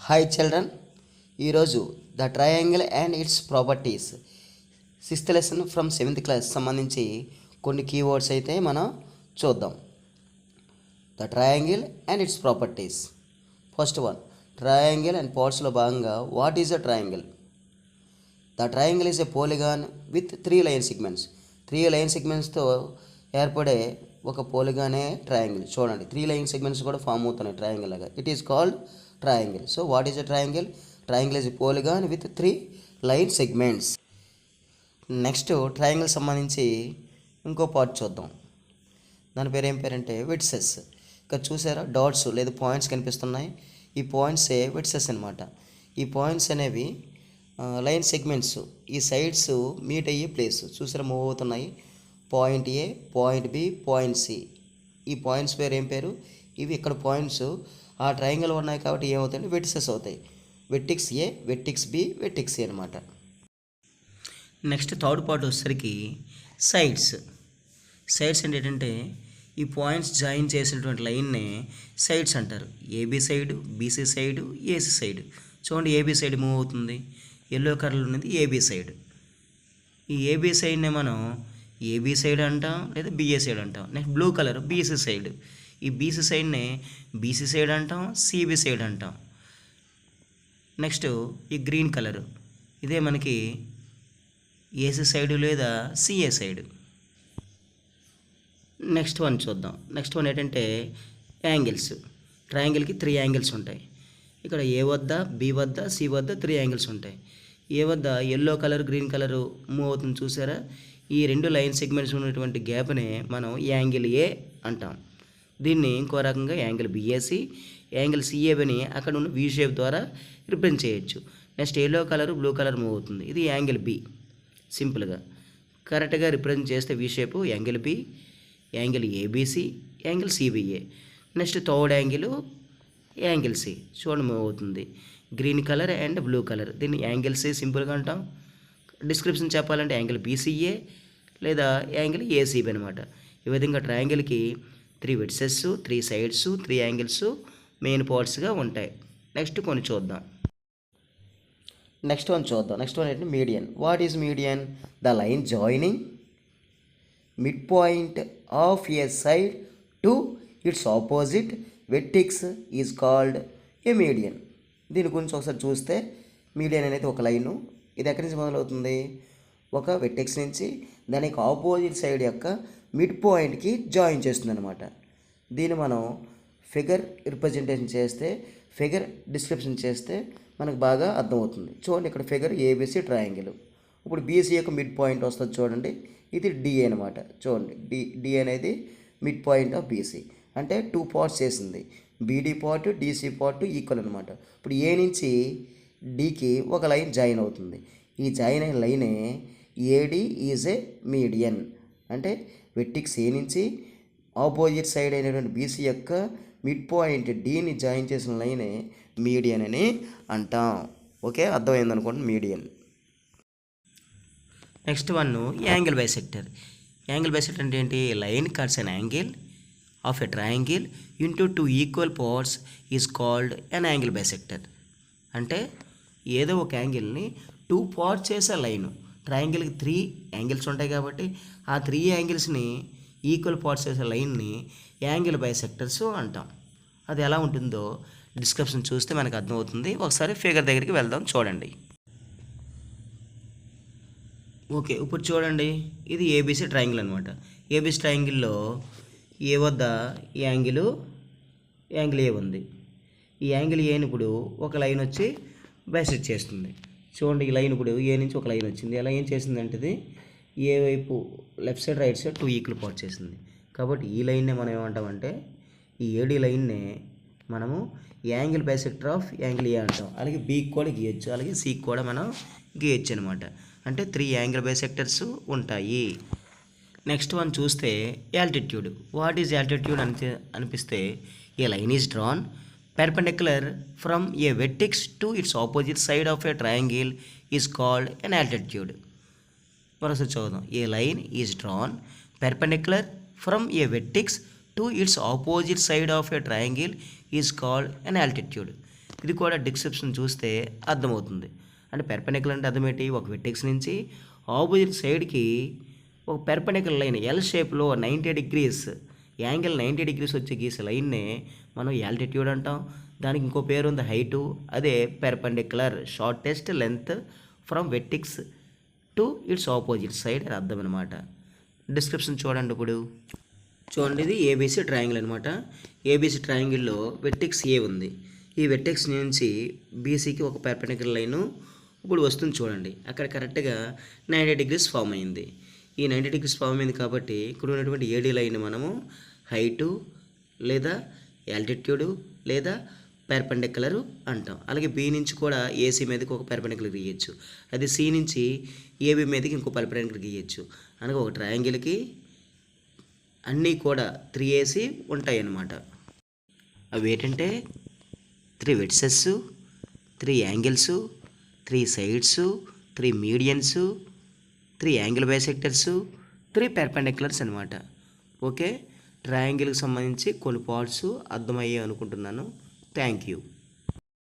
Hi children, ఈరోజు the triangle and its properties sixth lesson from seventh class సంబంధించి కొన్ని keywords అయితే మనం చూద్దాం. The triangle and its properties. First one, triangle and పార్ట్స్లో భాగంగా what is a triangle? The triangle is a polygon with 3 line segments. 3 line సెగ్మెంట్స్తో ఏర్పడే ఒక పోలిగానే ట్రయాంగిల్. చూడండి, 3 లైన్ సెగ్మెంట్స్ కూడా ఫామ్ అవుతున్నాయి ట్రయాంగిల్ లాగా. It is called triangle. So what is a triangle? Triangle is a polygon with 3 line segments. Next triangle సంబంధించి ఇంకో పార్ట్ చూద్దాం. దాని పేరు ఏం పేరంటే వెట్సెస్. ఇక్కడ చూసారా, డాట్స్ లేదా పాయింట్స్ కనిపిస్తున్నాయి. ఈ పాయింట్సే వెట్సెస్ అనమాట. ఈ పాయింట్స్ అనేవి లైన్ సెగ్మెంట్స్, ఈ సైడ్స్ మీట్ అయ్యే ప్లేస్. చూసారా, మూవ్ అవుతున్నాయి. పాయింట్ ఏ, పాయింట్ బి, పాయింట్ సి. ఈ పాయింట్స్ పేరు ఏం పేరు? ఇవి ఇక్కడ పాయింట్స్ ఆ ట్రయాంగిల్ ఉన్నాయి కాబట్టి ఏమవుతాయంటే వెట్సెస్ అవుతాయి. వెట్టిక్స్ ఏ, వెట్టిక్స్ బి, వెట్టిక్స్ ఏ అనమాట. నెక్స్ట్ థర్డ్ పార్ట్ వచ్చేసరికి సైడ్స్. సైడ్స్ అంటే ఏంటంటే ఈ పాయింట్స్ జాయిన్ చేసినటువంటి లైన్నే సైడ్స్ అంటారు. AB side, BC side, AC side. చూడండి, ఏబీ సైడ్ మూవ్ అవుతుంది. ఎల్లో కలర్లో ఉన్నది ఏబీ సైడ్. ఈ ఏబీ సైడ్నే మనం ఏబీ సైడ్ అంటాం లేదా బిఏ సైడ్ అంటాం. Next blue colour BC side. ఈ బీసీ సైడ్నే బీసీ సైడ్ అంటాం, సిబి సైడ్ అంటాం. నెక్స్ట్ ఈ గ్రీన్ కలర్, ఇదే మనకి ఏసీ సైడ్ లేదా సిఏ సైడ్. నెక్స్ట్ వన్ చూద్దాం. నెక్స్ట్ వన్ ఏంటంటే యాంగిల్స్. ట్రయాంగిల్కి 3 యాంగిల్స్ ఉంటాయి. ఇక్కడ ఏ వద్ద, బి వద్ద, సి వద్ద 3 యాంగిల్స్ ఉంటాయి. ఏ వద్ద yellow colour, green colour move అవుతుంది చూసారా. ఈ 2 లైన్ సెగ్మెంట్స్ ఉన్నటువంటి గ్యాప్నే మనం యాంగిల్ ఏ అంటాం. దీన్ని ఇంకో రకంగా యాంగిల్ బిఏసి, యాంగిల్ సిఏబిని అక్కడ ఉన్న వి షేప్ ద్వారా రిప్రజెంట్ చేయొచ్చు. Next yellow colour, blue colour move అవుతుంది. ఇది యాంగిల్ బి. సింపుల్గా కరెక్ట్గా రిప్రజెంట్ చేస్తే V shape angle B, angle ABC, angle CBA. Next third angle C. చూడండి, మూవ్ అవుతుంది. Green colour and blue colour, దీన్ని యాంగిల్ సి సింపుల్గా అంటాం. డిస్క్రిప్షన్ చెప్పాలంటే యాంగిల్ బీసీఏ లేదా యాంగిల్ ఏసీబీ అనమాట. ఈ విధంగా ట్రయాంగిల్కి 3 వెట్సెస్, 3 సైడ్స్, 3 యాంగిల్స్ మెయిన్ పార్ట్స్గా ఉంటాయి. నెక్స్ట్ కొన్ని చూద్దాం. నెక్స్ట్ వన్ ఏంటంటే median. What is median? The line joining mid point of a side to its opposite vertex is called a median. దీని గురించి ఒకసారి చూస్తే, మీడియన్ అనేది ఒక లైను. ఇది ఎక్కడి నుంచి మొదలవుతుంది? ఒక వెట్టిక్స్ నుంచి దానికి ఆపోజిట్ సైడ్ యొక్క మిడ్ పాయింట్కి జాయిన్ చేస్తుంది అనమాట. దీన్ని మనం ఫిగర్ రిప్రజెంటేషన్ చేస్తే, ఫిగర్ డిస్క్రిప్షన్ చేస్తే మనకు బాగా అర్థమవుతుంది. చూడండి, ఇక్కడ ఫిగర్ ఏబిసి ట్రయాంగిల్. ఇప్పుడు బీసీ యొక్క మిడ్ పాయింట్ వస్తుంది చూడండి, ఇది డిఏ అనమాట. చూడండి, డి అనేది మిడ్ పాయింట్ ఆఫ్ బీసీ. అంటే 2 పార్ట్స్ చేసింది. BD part, DC part equal అనమాట. ఇప్పుడు ఏ నుంచి డికి ఒక లైన్ జాయిన్ అవుతుంది. ఈ జాయిన్ అయిన లైనే ఏడి ఈజ్ ఏ మీడియన్. అంటే వెట్టిక్స్ ఏ నుంచి ఆపోజిట్ సైడ్ అయినటువంటి బీసీ యొక్క మిడ్ పాయింట్ డీని జాయిన్ చేసిన లైనే మీడియన్ అని అంటాం. ఓకే, అర్థమైంది అనుకోండి, median. Next one angle bisector. Angle bisector అంటే ఏంటి? Line cuts an angle of a triangle into 2 equal parts is called an angle bisector. అంటే ఏదో ఒక యాంగిల్ని 2 పార్ట్స్ చేసే లైను. ట్రయాంగిల్కి 3 యాంగిల్స్ ఉంటాయి కాబట్టి ఆ 3 యాంగిల్స్ని ఈక్వల్ పార్ట్స్ చేసే లైన్ని యాంగిల్ బైసెక్టర్స్ అంటాం. అది ఎలా ఉంటుందో డిస్క్రిప్షన్ చూస్తే మనకు అర్థమవుతుంది. ఒకసారి ఫిగర్ దగ్గరికి వెళ్దాం, చూడండి. ఓకే, ఇప్పుడు చూడండి, ఇది ఏబిసి ట్రయాంగిల్ అనమాట. ఏబిసి ట్రయాంగిల్లో ఏ వద్ద యాంగిల్ ఏ ఉంది. ఈ యాంగిల్ ఏని ఇప్పుడు ఒక లైన్ వచ్చి బైసెక్ట్ చేస్తుంది. చూడండి, ఈ లైన్ ఇప్పుడు ఏ నుంచి ఒక లైన్ వచ్చింది. ఎలా ఏం చేసిందంటే ఇది ఏ వైపు left side, right side 2 equal part చేసింది. కాబట్టి ఈ లైన్నే మనం ఏమంటామంటే, ఈ ఏడి లైన్నే మనము angle bisector of angle A అంటాం. అలాగే బీకి కూడా గీయచ్చు, అలాగే సికి కూడా మనం గీయచ్చు అనమాట. అంటే 3 యాంగిల్ బైసెక్టర్స్ ఉంటాయి. నెక్స్ట్ వన్ చూస్తే యాల్టిట్యూడ్. వాట్ ఈజ్ యాల్టిట్యూడ్ అనిపిస్తే, a line is drawn perpendicular from a vertex to its opposite side of a triangle is called an altitude. మరోసారి చూద్దాం. A line is drawn perpendicular from a vertex to its opposite side of a triangle is called an altitude. ఇది కూడా description చూస్తే అర్థమవుతుంది. అంటే perpendicular అంటే అర్థం ఏంటి, ఒక వెర్టెక్స్ నుంచి ఆపోజిట్ సైడ్కి ఒక పెర్పెండిక్యులర్ లైన్ ఎల్ షేప్లో 90 డిగ్రీస్ యాంగిల్ 90 డిగ్రీస్ వచ్చే గీసే లైన్నే మనం యాల్టిట్యూడ్ అంటాం. దానికి ఇంకో పేరు ఉంది హైటు. అదే perpendicular shortest length from vertex to its opposite side అని అర్థం అనమాట. డిస్క్రిప్షన్ చూడండి. ఇప్పుడు చూడండి, ఇది ఏబీసీ ట్రయాంగిల్ అనమాట. ఏబీసీ ట్రయాంగిల్లో వెర్టెక్స్ ఏ ఉంది. ఈ వెర్టెక్స్ నుంచి బీసీకి ఒక పెర్పెండిక్యులర్ లైను ఇప్పుడు వస్తుంది చూడండి. అక్కడ కరెక్ట్గా 90 డిగ్రీస్ ఫామ్ అయింది. ఈ 90 డిగ్రీస్ ఫామ్ అయింది కాబట్టి ఇక్కడ ఉన్నటువంటి ఏడీ లైన్ మనము హైటు లేదా యాల్టిట్యూడు లేదా పెర్పెండిక్యులర్ అంటాం. అలాగే బి నుంచి కూడా ఏసీ మీదకి ఒక పెర్పెండిక్యులర్ గీయచ్చు. అది సి నుంచి ఏబీ మీదకి ఇంకో పెర్పెండిక్యులర్ గీయచ్చు. అనగా ఒక ట్రయాంగిల్కి అన్నీ కూడా 3AC ఉంటాయి అన్నమాట. అవి ఏంటంటే 3 vertices, 3 angles, 3 sides, 3 medians, 3 angle bisectors, 3 పెర్పెండిక్యులర్స్ అనమాట. ఓకే, ట్రయాంగిల్కి సంబంధించి కొన్ని పార్ట్స్ అర్థమయ్యాయి అనుకుంటున్నాను. Thank you.